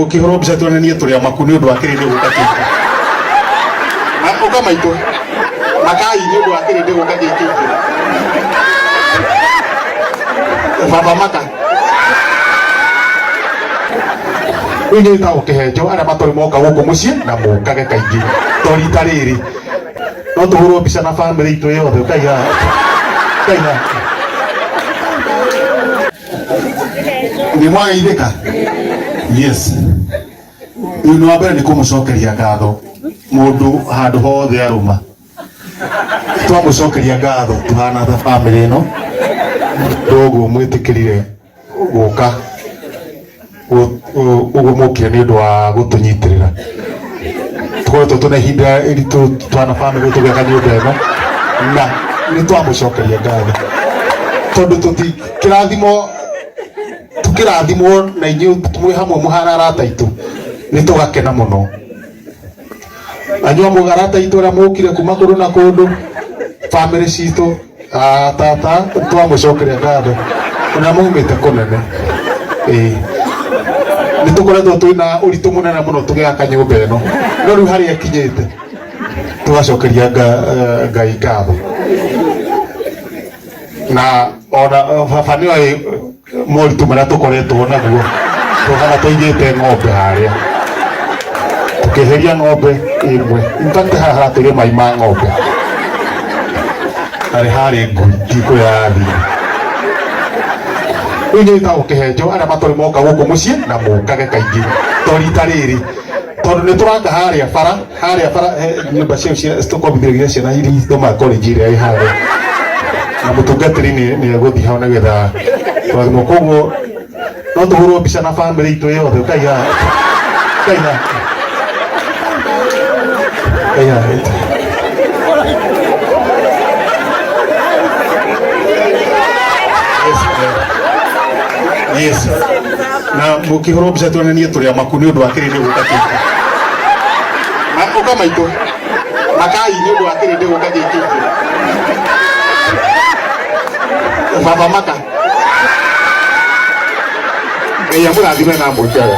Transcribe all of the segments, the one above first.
Ukihoro mbica tuonanie turi amaku ni undu wa kirindi guka kiki na uka maito makai ni undu wa kirindi guka kiki baba maka uyu ta ukihenjo ara matori moka guku mucii na mukage kaingi tori tariri no tuhurwo mbica na family itu yothe ukaiga ni mwageithika. Yes. Uyu wa mbere ni kumucokeria ngatho mundu handu hothe aruma twamucokeria ngatho tuhana ta family ino ndogo mwitikirire guka uguo mukire ni undu wa gutunyitirira twato tuna hinda iritu twana family tugeka nyumba ino na ni twamucokeria ngatho tondu tutikirathimo tukirathimwo na inyu tumwe hamwe muhana arata itu ni tugakena muno anywa mugarata itu ra mukire kuma kuru na kundu family citu tata twamucokeria ngatho na mumite kunene ni tukoretwo twina uritu munene muno tugiaka nyumba ino no riu hari akinyite tugacokeria Ngai ngatho na ona baba ni oi moritu maria tukoretwo naguo tugana tuigite ng'ombe haria tukiheria ng'ombe imwe intate haha turi mai ma ng'ombe hari ngui yathi uyu ta ukihenjo ara matori moka guku mucii na mukage kaingi tori tariri tondu ni turaka haria bara nyumba cia tukombithiragia ciana iri thoma college iria i haria na mutungatiri ni aguthi hau na getha twathimo koguo no tuhurwo mbica na family itu yothe ukaiga yes na mukihurwo mbica tuonanie turi amaku ni undu wa kirindi guka kiki na uka maito makai ni undu wa kirindi guka kiki baba maka ya murathime na muteo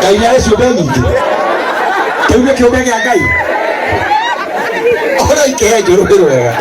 Ngai nĩ ciũmbe nyingĩ kĩu nĩ kĩũmbe gĩa Ngai ora ikehenjo rũhĩ rwega